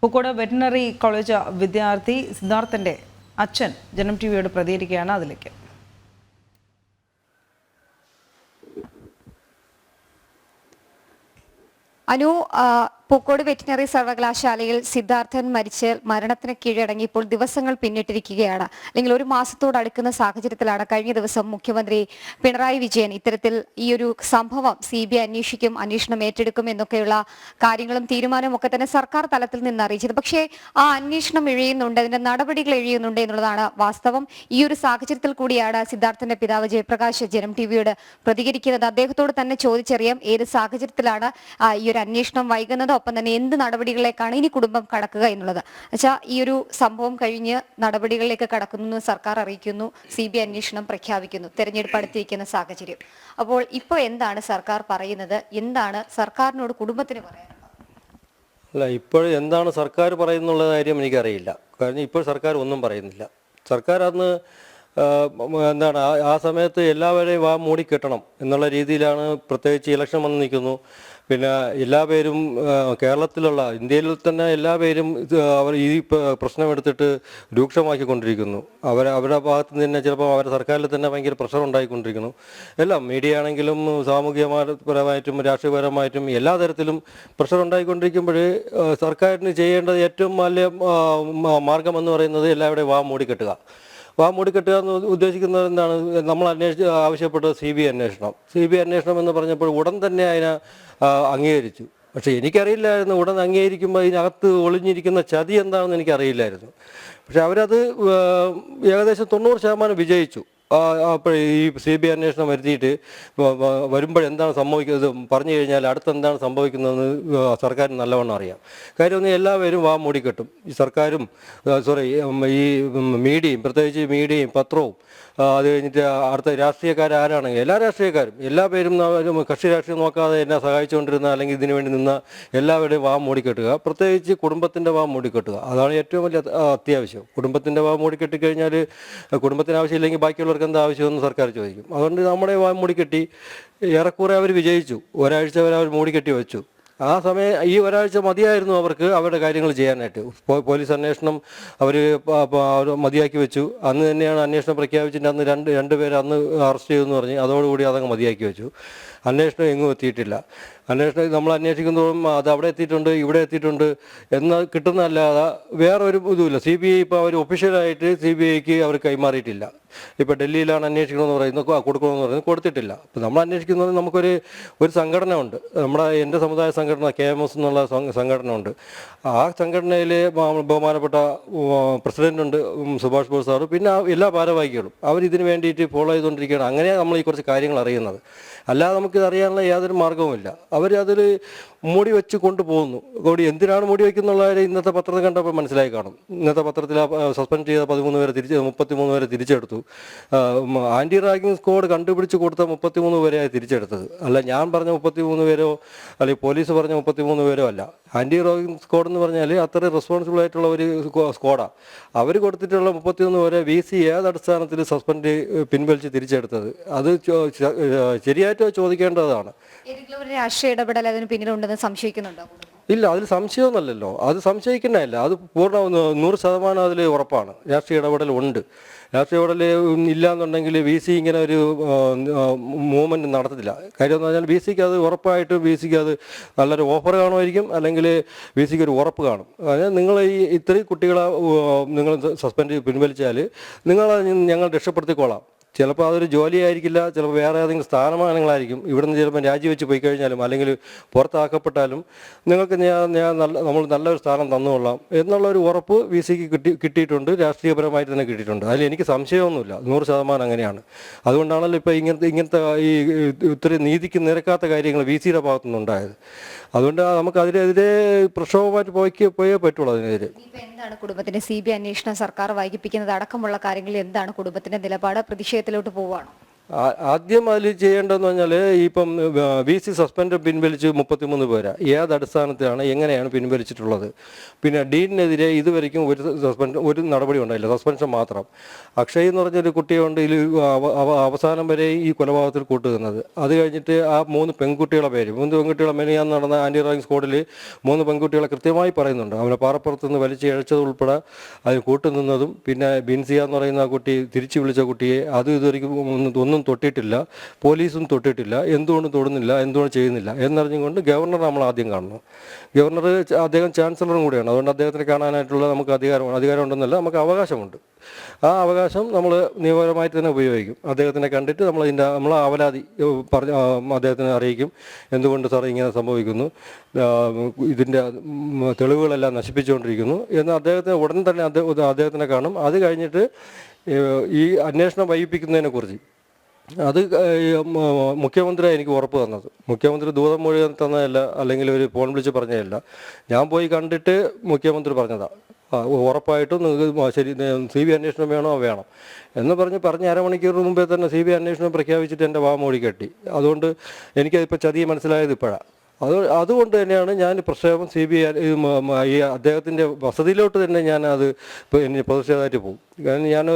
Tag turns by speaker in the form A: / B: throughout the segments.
A: Pookode veterinary college വിദ്യാർത്ഥി സിദ്ധാർത്ഥന്റെ അച്ഛൻ ജനം ടിവിയോട് പ്രതികരിക്കുകയാണ്. അതിലേക്ക്
B: അനു, പൂക്കോട് വെറ്റിനറി സർവകലാശാലയിൽ സിദ്ധാർത്ഥൻ മരിച്ച് മരണത്തിന് കീഴടങ്ങിയപ്പോൾ ദിവസങ്ങൾ പിന്നിട്ടിരിക്കുകയാണ്. അല്ലെങ്കിൽ ഒരു മാസത്തോടടുക്കുന്ന സാഹചര്യത്തിലാണ് കഴിഞ്ഞ ദിവസം മുഖ്യമന്ത്രി പിണറായി വിജയൻ ഇത്തരത്തിൽ ഈ ഒരു സംഭവം CBI അന്വേഷിക്കും, അന്വേഷണം ഏറ്റെടുക്കും എന്നൊക്കെയുള്ള കാര്യങ്ങളും തീരുമാനവും ഒക്കെ തന്നെ സർക്കാർ തലത്തിൽ നിന്ന് അറിയിച്ചത്. പക്ഷേ ആ അന്വേഷണം എഴിയുന്നുണ്ട്, അതിന്റെ നടപടികൾ എഴിയുന്നുണ്ട് എന്നുള്ളതാണ് വാസ്തവം. ഈ ഒരു സാഹചര്യത്തിൽ കൂടിയാണ് സിദ്ധാർത്ഥന്റെ പിതാവ് ജയപ്രകാശ് ജനം ടിവിയോട് പ്രതികരിക്കുന്നത്. അദ്ദേഹത്തോട് തന്നെ ചോദിച്ചറിയാം ഏത് സാഹചര്യത്തിലാണ് ഈ ഒരു അന്വേഷണം വൈകുന്നത്, ഒപ്പം തന്നെ എന്ത് നടപടികളിലേക്കാണ് ഇനി കുടുംബം കടക്കുക എന്നുള്ളത്. വെച്ചാൽ ഈ ഒരു സംഭവം കഴിഞ്ഞ് നടപടികളിലേക്ക് കടക്കുന്നു, സർക്കാർ അറിയിക്കുന്നു, CBI അന്വേഷണം പ്രഖ്യാപിക്കുന്നു, തെരഞ്ഞെടുപ്പ് അടുത്തിരിക്കുന്ന സാഹചര്യം. അപ്പോൾ ഇപ്പോൾ എന്താണ് സർക്കാർ പറയുന്നത്, എന്താണ് സർക്കാരിനോട് കുടുംബത്തിന് പറയാനുള്ളത്?
C: അല്ല, ഇപ്പോൾ എന്താണ് സർക്കാർ പറയുന്നുള്ള കാര്യം എനിക്കറിയില്ല. കാരണം ഇപ്പോൾ സർക്കാർ ഒന്നും പറയുന്നില്ല. സർക്കാർ അന്ന് എന്താണ് ആ സമയത്ത് എല്ലാവരെയും മൂടിക്കെട്ടണം എന്നുള്ള രീതിയിലാണ്. പ്രത്യേകിച്ച് ഇലക്ഷൻ വന്ന് നിൽക്കുന്നു. പിന്നെ എല്ലാ പേരും കേരളത്തിലുള്ള ഇന്ത്യയിൽ തന്നെ എല്ലാ പേരും അവർ ഈ പ്രശ്നം എടുത്തിട്ട് രൂക്ഷമാക്കിക്കൊണ്ടിരിക്കുന്നു. അവരുടെ ഭാഗത്ത് നിന്ന് തന്നെ ചിലപ്പോൾ അവരുടെ സർക്കാരിൽ തന്നെ ഭയങ്കര പ്രഷർ ഉണ്ടായിക്കൊണ്ടിരിക്കുന്നു. എല്ലാം മീഡിയ ആണെങ്കിലും സാമൂഹികപരമായിട്ടും രാഷ്ട്രീയപരമായിട്ടും എല്ലാ തരത്തിലും പ്രഷർ ഉണ്ടായിക്കൊണ്ടിരിക്കുമ്പോൾ സർക്കാരിന് ചെയ്യേണ്ടത് ഏറ്റവും വലിയ മാർഗമെന്ന് പറയുന്നത് എല്ലാവരുടെയും മൂടിക്കെട്ടുക. മൂടിക്കെട്ടുക എന്ന് ഉദ്ദേശിക്കുന്നത് എന്താണ്? നമ്മൾ ആവശ്യപ്പെട്ടത് CBI അന്വേഷണം. CBI അന്വേഷണം എന്ന് പറഞ്ഞപ്പോൾ ഉടൻ തന്നെ അതിനെ അംഗീകരിച്ചു. പക്ഷേ എനിക്കറിയില്ലായിരുന്നു ഉടൻ അംഗീകരിക്കുമ്പോൾ ഇതിനകത്ത് ഒളിഞ്ഞിരിക്കുന്ന ചതി എന്താണെന്ന് എനിക്കറിയില്ലായിരുന്നു. പക്ഷെ അവരത് ഏകദേശം 90% വിജയിച്ചു. അപ്പോൾ ഈ CBI അന്വേഷണം വരുത്തിയിട്ട് വരുമ്പോഴെന്താണ് സംഭവിക്കുന്നത് പറഞ്ഞു കഴിഞ്ഞാൽ അടുത്തെന്താണ് സംഭവിക്കുന്നതെന്ന് സർക്കാരിന് നല്ലവണ്ണം അറിയാം. കാര്യം ഒന്ന് എല്ലാവരും മൂടിക്കെട്ടും. ഈ സർക്കാരും ഈ മീഡിയയും, പ്രത്യേകിച്ച് മീഡിയയും പത്രവും, അത് കഴിഞ്ഞിട്ട് അടുത്ത രാഷ്ട്രീയക്കാരാണെങ്കിൽ എല്ലാ രാഷ്ട്രീയക്കാരും എല്ലാ പേരും കക്ഷി രാഷ്ട്രീയം നോക്കാതെ എന്നെ സഹായിച്ചുകൊണ്ടിരുന്ന അല്ലെങ്കിൽ ഇതിനു വേണ്ടി നിന്ന എല്ലാവരുടെയും മൂടിക്കെട്ടുക. പ്രത്യേകിച്ച് കുടുംബത്തിൻ്റെ മൂടിക്കെട്ടുക. അതാണ് ഏറ്റവും വലിയ അത്യാവശ്യം. കുടുംബത്തിൻ്റെ മൂടിക്കെട്ടിക്കഴിഞ്ഞാൽ കുടുംബത്തിന് ആവശ്യമില്ലെങ്കിൽ ബാക്കിയുള്ളവർക്ക് എന്താ ആവശ്യമെന്ന് സർക്കാർ ചോദിക്കും. അതുകൊണ്ട് നമ്മുടെ മൂടിക്കെട്ടി ഏറെക്കുറെ അവർ വിജയിച്ചു. ഒരാഴ്ച വരെ അവർ മൂടിക്കെട്ടി വെച്ചു. ആ സമയം ഈ ഒരാഴ്ച മതിയായിരുന്നു അവർക്ക് അവരുടെ കാര്യങ്ങൾ ചെയ്യാനായിട്ട്. പോലീസ് അന്വേഷണം അവർ മതിയാക്കി വെച്ചു. അന്ന് തന്നെയാണ് അന്വേഷണം പ്രഖ്യാപിച്ചിട്ട് അന്ന് രണ്ടുപേരെ അന്ന് അറസ്റ്റ് ചെയ്തെന്ന് പറഞ്ഞ് അതോടുകൂടി അതങ്ങ് മതിയാക്കി വെച്ചു. അന്വേഷണം എങ്ങും എത്തിയിട്ടില്ല. അന്വേഷണം നമ്മൾ അന്വേഷിക്കുന്നതോറും അത് അവിടെ എത്തിയിട്ടുണ്ട്, ഇവിടെ എത്തിയിട്ടുണ്ട് എന്ന് കിട്ടുന്നതല്ലാതെ വേറൊരു ഇതുമില്ല. CBI ഇപ്പോൾ അവർ ഒഫീഷ്യലായിട്ട് CBIക്ക് അവർ കൈമാറിയിട്ടില്ല. ഇപ്പോൾ ഡൽഹിയിലാണ് അന്വേഷിക്കണമെന്ന് പറയുന്നത്, കൊടുക്കണമെന്ന് പറയുന്നത് കൊടുത്തിട്ടില്ല. അപ്പോൾ നമ്മൾ അന്വേഷിക്കുന്നത് നമുക്കൊരു സംഘടന ഉണ്ട്. എൻ്റെ സമുദായ സംഘടന KMS എന്നുള്ള സംഘടന ഉണ്ട്. ആ സംഘടനയിൽ ബഹുമാനപ്പെട്ട പ്രസിഡൻ്റുണ്ട് സുഭാഷ് ബോസ് സാറ്, പിന്നെ എല്ലാ ഭാരവാഹികളും അവരിതിന് വേണ്ടിയിട്ട് ഫോളോ ചെയ്തുകൊണ്ടിരിക്കുകയാണ്. അങ്ങനെയാണ് നമ്മൾ ഈ കുറച്ച് കാര്യങ്ങൾ അറിയുന്നത്. അല്ലാതെ നമുക്കിത് അറിയാനുള്ള യാതൊരു മാർഗവുമില്ല. അവരതിൽ മൂടി വെച്ച് കൊണ്ടുപോകുന്നു. എന്തിനാണ് മൂടി വയ്ക്കുന്നുള്ള കാര്യം ഇന്നത്തെ പത്രത്തിൽ കണ്ടപ്പോൾ മനസ്സിലായി കാണും. ഇന്നത്തെ പത്രത്തിൽ സസ്പെൻഡ് ചെയ്ത 33 പേരെ തിരിച്ചെടുത്തു. ആൻറ്റി റാഗിങ് സ്ക്വാഡ് കണ്ടുപിടിച്ച് കൊടുത്ത 33 പേരെയാണ് തിരിച്ചെടുത്തത്. അല്ല ഞാൻ പറഞ്ഞ 33 പേരോ അല്ലെങ്കിൽ പോലീസ് പറഞ്ഞ 33 പേരോ അല്ല. ആൻറ്റി റാഗിങ് സ്ക്വാഡ് എന്ന് പറഞ്ഞാൽ അത്ര റെസ്പോൺസിബിൾ ആയിട്ടുള്ള ഒരു സ്ക്വാഡാണ്. അവർ കൊടുത്തിട്ടുള്ള 33 പേരെ VC ഏത് അടിസ്ഥാനത്തിൽ സസ്പെൻഡ് പിൻവലിച്ച് തിരിച്ചെടുത്തത്? അത് ശരിയായിട്ട് ചോദിക്കേണ്ടതാണ്.
B: രാഷ്ട്രീയ ഇടപെടൽ അതിന് പിന്നിലുണ്ടെന്ന് സംശയിക്കുന്നുണ്ടോ?
C: ഇല്ല, അതിൽ സംശയമൊന്നുമല്ലല്ലോ. അത് സംശയിക്കുന്നതല്ല, അത് പൂർണ്ണ 100% അതിൽ ഉറപ്പാണ്. രാഷ്ട്രീയ ഇടപെടൽ ഉണ്ട്. രാഷ്ട്രീയ ഇടപെടൽ ഇല്ലയെന്നുണ്ടെങ്കിൽ VC ഇങ്ങനെ ഒരു മൂവ്മെൻറ്റ് നടത്തത്തില്ല. കാര്യം എന്ന് പറഞ്ഞാൽ VCക്ക് അത് ഉറപ്പായിട്ട് VCക്ക് അത് നല്ലൊരു ഓഫർ കാണുമായിരിക്കും, അല്ലെങ്കിൽ VCക്ക് ഒരു ഉറപ്പ് കാണും. അതായത് നിങ്ങൾ ഇത്രയും കുട്ടികളെ നിങ്ങൾ സസ്പെൻഡ് പിൻവലിച്ചാൽ ഞങ്ങൾ രക്ഷപ്പെടുത്തിക്കോളാം. ചിലപ്പോൾ അതൊരു ജോലിയായിരിക്കില്ല, ചിലപ്പോൾ വേറെ ഏതെങ്കിലും സ്ഥാനമാനങ്ങളായിരിക്കും. ഇവിടുന്ന് ചിലപ്പോൾ രാജിവെച്ച് പോയി കഴിഞ്ഞാലും അല്ലെങ്കിൽ പുറത്താക്കപ്പെട്ടാലും നിങ്ങൾക്ക് നമ്മൾ നല്ലൊരു സ്ഥാനം തന്നുകൊള്ളാം എന്നുള്ളൊരു ഉറപ്പ് VCക്ക് കിട്ടിയിട്ടുണ്ട്. രാഷ്ട്രീയപരമായിട്ട് തന്നെ കിട്ടിയിട്ടുണ്ട്. അതിൽ എനിക്ക് സംശയമൊന്നുമില്ല. 100% അങ്ങനെയാണ്. അതുകൊണ്ടാണല്ലോ ഇപ്പോൾ ഇങ്ങനത്തെ ഈ ഇത്രയും നീതിക്ക് നിരക്കാത്ത കാര്യങ്ങൾ VCയുടെ ഭാഗത്തുനിന്നുണ്ടായത്. അതുകൊണ്ട് നമുക്ക് അതിനെതിരെ പ്രക്ഷോഭമായിട്ട് പോയേ പറ്റുള്ളൂ. അതിനെതിരെ
B: എന്താണ് കുടുംബത്തിന്റെ CBI അന്വേഷണം സർക്കാർ വൈകിപ്പിക്കുന്നത് അടക്കമുള്ള കാര്യങ്ങളിൽ എന്താണ് കുടുംബത്തിന്റെ നിലപാട്? പ്രതിഷേധത്തിലോട്ട് പോവാണോ?
C: ആദ്യം അതിൽ ചെയ്യേണ്ടതെന്ന് പറഞ്ഞാൽ ഇപ്പം VC സസ്പെൻഡ് പിൻവലിച്ച് 33 പേരാ. ഏത് അടിസ്ഥാനത്തിലാണ് എങ്ങനെയാണ് പിൻവലിച്ചിട്ടുള്ളത്? പിന്നെ ഡീനിനെതിരെ ഇതുവരെയ്ക്കും ഒരു നടപടി ഉണ്ടായില്ല, സസ്പെൻഷൻ മാത്രം. അക്ഷയ് എന്ന് പറഞ്ഞൊരു കുട്ടിയുണ്ട് ഇതിൽ അവസാനം വരെ ഈ കൊലപാതകത്തിൽ കൂട്ടുനിന്നത്. അത് കഴിഞ്ഞിട്ട് ആ 3 പെൺകുട്ടികളെ മെനിയാന്ന് നടന്ന ആൻറ്റി റാങ്കിങ് സ്ക്വാഡിൽ 3 പെൺകുട്ടികളെ കൃത്യമായി പറയുന്നുണ്ട്. അവനെ പാറപ്പുറത്ത് നിന്ന് വലിച്ച് ഇഴച്ചത് ഉൾപ്പെടെ അതിന് കൂട്ടുനിന്നതും. പിന്നെ ബിൻസിയ എന്ന് പറയുന്ന ആ കുട്ടി തിരിച്ചു വിളിച്ച കുട്ടിയെ അത് ഇതുവരെയ്ക്കും ഒന്നും തൊട്ടിട്ടില്ല, പോലീസും തൊട്ടിട്ടില്ല. എന്തുകൊണ്ട് തൊടുന്നില്ല, എന്തുകൊണ്ട് ചെയ്യുന്നില്ല എന്നറിഞ്ഞുകൊണ്ട് ഗവർണർ നമ്മൾ ആദ്യം കാണുന്നു. ഗവർണർ അദ്ദേഹം ചാൻസലറും കൂടിയാണ്. അതുകൊണ്ട് അദ്ദേഹത്തിന് കാണാനായിട്ടുള്ള നമുക്ക് അധികാരം ഉണ്ടെന്നല്ല, നമുക്ക് അവകാശമുണ്ട്. ആ അവകാശം നമ്മൾ നിയമപരമായിട്ട് തന്നെ ഉപയോഗിക്കും. അദ്ദേഹത്തിനെ കണ്ടിട്ട് നമ്മൾ അവലാതി പറഞ്ഞ് അദ്ദേഹത്തിനെ അറിയിക്കും, എന്തുകൊണ്ട് സാർ ഇങ്ങനെ സംഭവിക്കുന്നു, ഇതിൻ്റെ തെളിവുകളെല്ലാം നശിപ്പിച്ചുകൊണ്ടിരിക്കുന്നു എന്ന് അദ്ദേഹത്തിന് ഉടൻ തന്നെ അദ്ദേഹത്തിനെ കാണും. അത് കഴിഞ്ഞിട്ട് ഈ അന്വേഷണം വൈകിപ്പിക്കുന്നതിനെക്കുറിച്ച് അത് മുഖ്യമന്ത്രി എനിക്ക് ഉറപ്പ് തന്നത്. മുഖ്യമന്ത്രി ദൂതം മൊഴി തന്നതല്ല, അല്ലെങ്കിൽ ഒരു ഫോൺ വിളിച്ച് പറഞ്ഞതല്ല. ഞാൻ പോയി കണ്ടിട്ട് മുഖ്യമന്ത്രി പറഞ്ഞതാണ്, ഉറപ്പായിട്ടും നിങ്ങൾക്ക് ശരി CBI അന്വേഷണം വേണം എന്ന് പറഞ്ഞ് അരമണിക്കൂർ മുമ്പേ തന്നെ CBI അന്വേഷണം പ്രഖ്യാപിച്ചിട്ട് എൻ്റെ വാമൊഴി കെട്ടി. അതുകൊണ്ട് എനിക്കതിപ്പോൾ ചതിയെ മനസ്സിലായത് ഇപ്പോഴാണ്. അതുകൊണ്ട് തന്നെയാണ് ഞാൻ പ്രക്ഷേപം CBI ഈ അദ്ദേഹത്തിൻ്റെ വസതിയിലോട്ട് തന്നെ ഞാനത് പ്രതിഷേധമായിട്ട് പോകും. കാരണം ഞാൻ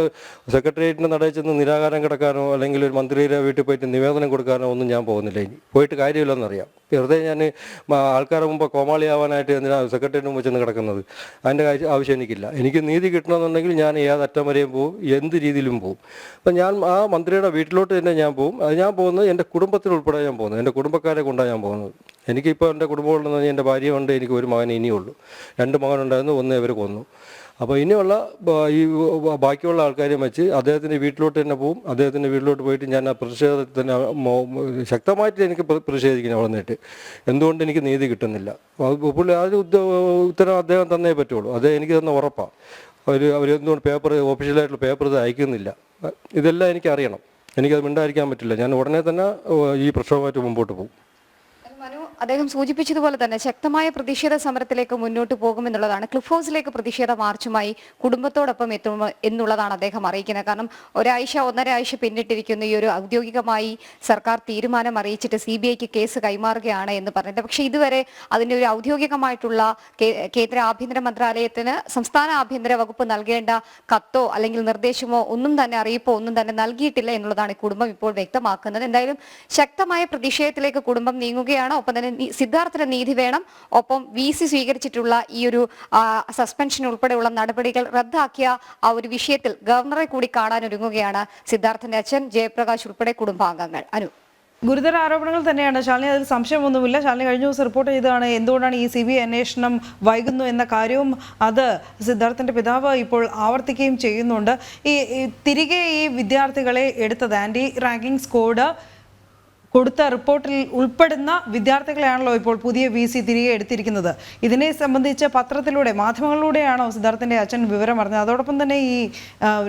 C: സെക്രട്ടേറിയറ്റിൻ്റെ നടയിൽ ചെന്ന് നിരാകാരം കിടക്കാനോ അല്ലെങ്കിൽ ഒരു മന്ത്രിയുടെ വീട്ടിൽ പോയിട്ട് നിവേദനം കൊടുക്കാനോ ഒന്നും ഞാൻ പോകുന്നില്ല. ഇനി പോയിട്ട് കാര്യമില്ലെന്നറിയാം. വെറുതെ ഞാൻ ആൾക്കാരുടെ മുമ്പ് കോമാളിയാവാനായിട്ട് എന്തിനാണ് സെക്രട്ടേറിയറ്റിന് മുമ്പ് ചെന്ന് കിടക്കുന്നത്? അതിൻ്റെ ആവശ്യം എനിക്കില്ല. എനിക്ക് നീതി കിട്ടണമെന്നുണ്ടെങ്കിൽ ഞാൻ ഏതറ്റം വരെയും പോകും, എന്ത് രീതിയിലും പോകും. അപ്പം ഞാൻ ആ മന്ത്രിയുടെ വീട്ടിലോട്ട് തന്നെ ഞാൻ പോകും. അത് ഞാൻ പോകുന്നത് എൻ്റെ കുടുംബത്തിനുൾപ്പെടെ ഞാൻ പോകുന്നത്, എൻ്റെ കുടുംബക്കാരെ കൊണ്ടാണ് ഞാൻ പോകുന്നത്. എനിക്കിപ്പോൾ എൻ്റെ കുടുംബമുള്ളതെന്ന് പറഞ്ഞാൽ എൻ്റെ ഭാര്യയുണ്ട്, എനിക്ക് ഒരു മകൻ ഇനിയുള്ളൂ. 2 മകനുണ്ടായിരുന്നു, ഒന്ന് ഇവർ കൊന്നു. അപ്പോൾ ഇനിയുള്ള ഈ ബാക്കിയുള്ള ആൾക്കാരെയും വെച്ച് അദ്ദേഹത്തിൻ്റെ വീട്ടിലോട്ട് തന്നെ പോകും. അദ്ദേഹത്തിൻ്റെ വീട്ടിലോട്ട് പോയിട്ട് ഞാൻ ആ പ്രതിഷേധത്തിന് ശക്തമായിട്ട് എനിക്ക് പ്രതിഷേധിക്കണം. അവിടെ നിന്നിട്ട് എന്തുകൊണ്ട് എനിക്ക് നീതി കിട്ടുന്നില്ല, പുള്ളി ആ ഉത്തരം അദ്ദേഹം തന്നേ പറ്റുള്ളൂ. അത് എനിക്ക് തന്ന ഉറപ്പാണ്. അവരെന്തുകൊണ്ട് ഒഫീഷ്യലായിട്ടുള്ള പേപ്പർ ഇത് അയക്കുന്നില്ല, ഇതെല്ലാം എനിക്കറിയണം. എനിക്കത് മിണ്ടായിരിക്കാൻ പറ്റില്ല. ഞാൻ ഉടനെ തന്നെ ഈ പ്രക്ഷോഭമായിട്ട് മുമ്പോട്ട് പോകും.
B: അദ്ദേഹം സൂചിപ്പിച്ചതുപോലെ തന്നെ ശക്തമായ പ്രതിഷേധ സമരത്തിലേക്ക് മുന്നോട്ട് പോകുമെന്നുള്ളതാണ്. ക്ലിഫ് ഹൗസിലേക്ക് പ്രതിഷേധ മാർച്ചുമായി കുടുംബത്തോടൊപ്പം എത്തും എന്നുള്ളതാണ് അദ്ദേഹം അറിയിക്കുന്നത്. കാരണം 1.5 ആഴ്ച പിന്നിട്ടിരിക്കുന്ന ഈ ഒരു ഔദ്യോഗികമായി സർക്കാർ തീരുമാനം അറിയിച്ചിട്ട് CBIക്ക് കേസ് കൈമാറുകയാണ് എന്ന് പറഞ്ഞിട്ട്, പക്ഷെ ഇതുവരെ അതിന്റെ ഒരു ഔദ്യോഗികമായിട്ടുള്ള കേന്ദ്ര ആഭ്യന്തര മന്ത്രാലയത്തിന് സംസ്ഥാന ആഭ്യന്തര വകുപ്പ് നൽകേണ്ട കത്തോ അല്ലെങ്കിൽ നിർദ്ദേശമോ ഒന്നും തന്നെ അറിയിപ്പോ ഒന്നും തന്നെ നൽകിയിട്ടില്ല എന്നുള്ളതാണ് കുടുംബം ഇപ്പോൾ വ്യക്തമാക്കുന്നത്. എന്തായാലും ശക്തമായ പ്രതിഷേധത്തിലേക്ക് കുടുംബം നീങ്ങുകയാണ്. ഒപ്പം തന്നെ സിദ്ധാർത്ഥന് നീതി വേണം. ഒപ്പം VC സ്വീകരിച്ചിട്ടുള്ള ഈ ഒരു സസ്പെൻഷൻ ഉൾപ്പെടെയുള്ള നടപടികൾ റദ്ദാക്കിയ ആ ഒരു വിഷയത്തിൽ ഗവർണറെ കൂടി കാണാനൊരുങ്ങുകയാണ് സിദ്ധാർത്ഥന്റെ അച്ഛൻ, ജയപ്രകാശ് ഉൾപ്പെടെ കുടുംബാംഗങ്ങൾ.
A: ഗുരുതര ആരോപണങ്ങൾ തന്നെയാണ് ശാലിനി, അതിൽ സംശയമൊന്നുമില്ല. ശാലിനി കഴിഞ്ഞ ദിവസം റിപ്പോർട്ട് ചെയ്തതാണ് എന്തുകൊണ്ടാണ് ഈ CBI അന്വേഷണം വൈകുന്നു എന്ന കാര്യവും. അത് സിദ്ധാർത്ഥന്റെ പിതാവ് ഇപ്പോൾ ആവർത്തിക്കുകയും ചെയ്യുന്നുണ്ട്. തിരികെ ഈ വിദ്യാർത്ഥികളെ എടുത്തത് ആന്റി റാങ്കിങ് സ്ക്വാഡ് കൊടുത്ത റിപ്പോർട്ടിൽ ഉൾപ്പെടുന്ന വിദ്യാർത്ഥികളെയാണല്ലോ ഇപ്പോൾ പുതിയ VC തിരികെ എടുത്തിരിക്കുന്നത്. ഇതിനെ സംബന്ധിച്ച് പത്രത്തിലൂടെ, മാധ്യമങ്ങളിലൂടെയാണോ സിദ്ധാർത്ഥന്റെ അച്ഛൻ വിവരം അറിഞ്ഞത്? അതോടൊപ്പം തന്നെ ഈ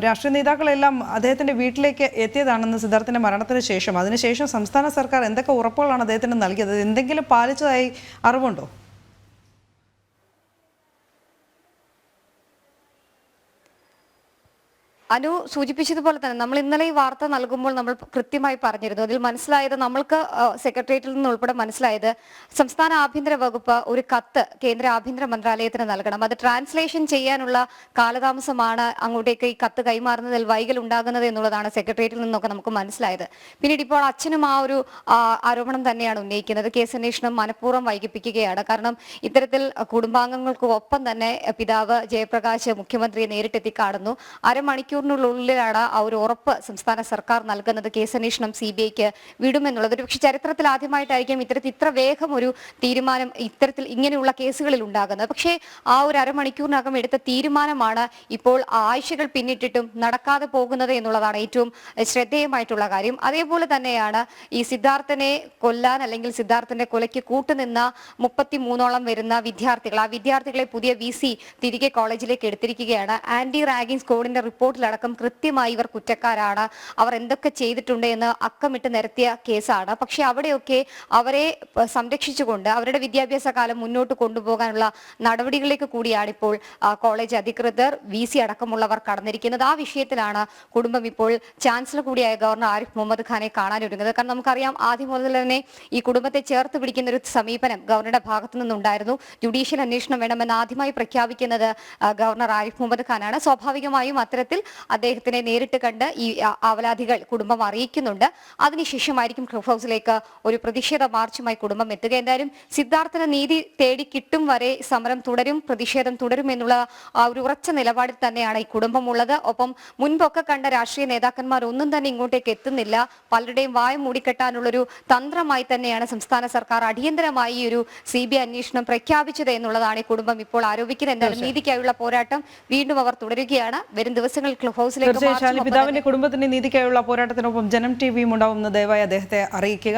A: രാഷ്ട്രീയ നേതാക്കളെല്ലാം അദ്ദേഹത്തിന്റെ വീട്ടിലേക്ക് എത്തിയതാണെന്ന് സിദ്ധാർത്ഥന്റെ മരണത്തിന് ശേഷം. അതിനുശേഷം സംസ്ഥാന സർക്കാർ എന്തൊക്കെ ഉറപ്പുകളാണ് അദ്ദേഹത്തിന് നൽകിയത്? എന്തെങ്കിലും പാലിച്ചതായി അറിവുണ്ടോ?
B: അനു സൂചിപ്പിച്ചതുപോലെ തന്നെ നമ്മൾ ഇന്നലെ ഈ വാർത്ത നൽകുമ്പോൾ നമ്മൾ കൃത്യമായി പറഞ്ഞിരുന്നു. അതിൽ മനസ്സിലായത്, നമ്മൾക്ക് സെക്രട്ടേറിയറ്റിൽ നിന്ന് ഉൾപ്പെടെ മനസ്സിലായത്, സംസ്ഥാന ആഭ്യന്തര വകുപ്പ് ഒരു കത്ത് കേന്ദ്ര ആഭ്യന്തര മന്ത്രാലയത്തിന് നൽകണം. അത് ട്രാൻസ്ലേഷൻ ചെയ്യാനുള്ള കാലതാമസമാണ് അങ്ങോട്ടേക്ക് ഈ കത്ത് കൈമാറുന്നതിൽ വൈകൽ ഉണ്ടാകുന്നത് എന്നുള്ളതാണ് സെക്രട്ടേറിയറ്റിൽ നിന്നൊക്കെ നമുക്ക് മനസ്സിലായത്. പിന്നീട് ഇപ്പോൾ അച്ഛനും ആ ഒരു ആരോപണം തന്നെയാണ് ഉന്നയിക്കുന്നത്. കേസന്വേഷണം മനഃപൂർവ്വം വൈകിപ്പിക്കുകയാണ്. കാരണം ഇത്തരത്തിൽ കുടുംബാംഗങ്ങൾക്ക് ഒപ്പം തന്നെ പിതാവ് ജയപ്രകാശ് മുഖ്യമന്ത്രിയെ നേരിട്ടെത്തി കാണുന്നു. അരമണിക്കൂറിനുള്ളിലാണ് ആ ഒരു ഉറപ്പ് സംസ്ഥാന സർക്കാർ നൽകുന്നത്, കേസന്വേഷണം CBIക്ക് വിടുമെന്നുള്ളത്. പക്ഷെ ചരിത്രത്തിൽ ആദ്യമായിട്ടായിരിക്കും ഇത്ര വേഗം ഒരു തീരുമാനം ഇത്തരത്തിൽ ഇങ്ങനെയുള്ള കേസുകളിൽ ഉണ്ടാകുന്നത്. പക്ഷേ ആ ഒരു അരമണിക്കൂറിനകം എടുത്ത തീരുമാനമാണ് ഇപ്പോൾ ആഴ്ചകൾ പിന്നിട്ടിട്ടും നടക്കാതെ പോകുന്നത് എന്നുള്ളതാണ് ഏറ്റവും ശ്രദ്ധേയമായിട്ടുള്ള കാര്യം. അതേപോലെ തന്നെയാണ് ഈ സിദ്ധാർത്ഥനെ കൊല്ലാൻ അല്ലെങ്കിൽ സിദ്ധാർത്ഥന്റെ കൊലയ്ക്ക് കൂട്ടുനിന്ന 33ഓളം വരുന്ന വിദ്യാർത്ഥികൾ, ആ വിദ്യാർത്ഥികളെ പുതിയ VC തിരികെ കോളേജിലേക്ക് എടുത്തിരിക്കുകയാണ്. ആന്റി റാഗിംഗ് സ്ക്വാഡിന്റെ റിപ്പോർട്ടിലാണ് കേസുകളടക്കം കൃത്യമായി ഇവർ കുറ്റക്കാരാണ്, അവർ എന്തൊക്കെ ചെയ്തിട്ടുണ്ട് എന്ന് അക്കമിട്ട് നിരത്തിയ കേസാണ്. പക്ഷെ അവിടെയൊക്കെ അവരെ സംരക്ഷിച്ചുകൊണ്ട് അവരുടെ വിദ്യാഭ്യാസ കാലം മുന്നോട്ട് കൊണ്ടുപോകാനുള്ള നടപടികളിലേക്ക് കൂടിയാണ് ഇപ്പോൾ കോളേജ് അധികൃതർ, VC അടക്കമുള്ളവർ കടന്നിരിക്കുന്നത്. ആ വിഷയത്തിലാണ് കുടുംബം ഇപ്പോൾ ചാൻസലർ കൂടിയായ ഗവർണർ ആരിഫ് മുഹമ്മദ് ഖാനെ കാണാനൊരുങ്ങുന്നത്. കാരണം നമുക്കറിയാം, ആദ്യം മുതൽ തന്നെ ഈ കുടുംബത്തെ ചേർത്ത് പിടിക്കുന്ന ഒരു സമീപനം ഗവർണറുടെ ഭാഗത്തു നിന്നുണ്ടായിരുന്നു. ജുഡീഷ്യൽ അന്വേഷണം വേണമെന്ന് ആദ്യമായി പ്രഖ്യാപിക്കുന്നത് ഗവർണർ ആരിഫ് മുഹമ്മദ് ഖാനാണ്. സ്വാഭാവികമായും അത്തരത്തിൽ അദ്ദേഹത്തിനെ നേരിട്ട് കണ്ട് ഈ ആവലാധികൾ കുടുംബം അറിയിക്കുന്നുണ്ട്. അതിനുശേഷമായിരിക്കും ക്ലിഫ് ഹൗസിലേക്ക് ഒരു പ്രതിഷേധ മാർച്ചുമായി കുടുംബം എത്തുക. എന്തായാലും സിദ്ധാർത്ഥന് നീതി തേടി കിട്ടും വരെ സമരം തുടരും, പ്രതിഷേധം തുടരും എന്നുള്ള ഒരു ഉറച്ച നിലപാടിൽ തന്നെയാണ് ഈ കുടുംബമുള്ളത്. ഒപ്പം മുൻപൊക്കെ കണ്ട രാഷ്ട്രീയ നേതാക്കന്മാർ ഒന്നും തന്നെ ഇങ്ങോട്ടേക്ക് എത്തുന്നില്ല. പലരുടെയും വായ മൂടിക്കെട്ടാനുള്ളൊരു തന്ത്രമായി തന്നെയാണ് സംസ്ഥാന സർക്കാർ അടിയന്തരമായി ഈ ഒരു CBI അന്വേഷണം പ്രഖ്യാപിച്ചത് എന്നുള്ളതാണ് ഈ കുടുംബം ഇപ്പോൾ ആരോപിക്കുന്നത്. എന്തായാലും നീതിക്കായുള്ള പോരാട്ടം വീണ്ടും അവർ തുടരുകയാണ്. വരും ദിവസങ്ങളിൽ ക്ലിഫ് ഹൗസിലേക്ക്
A: പിതാവിന്റെ കുടുംബത്തിന്റെ നീതിക്കായുള്ള പോരാട്ടത്തിനൊപ്പം ജനം TV ഉണ്ടാവുമെന്ന് ദയവായി അദ്ദേഹത്തെ അറിയിക്കുക.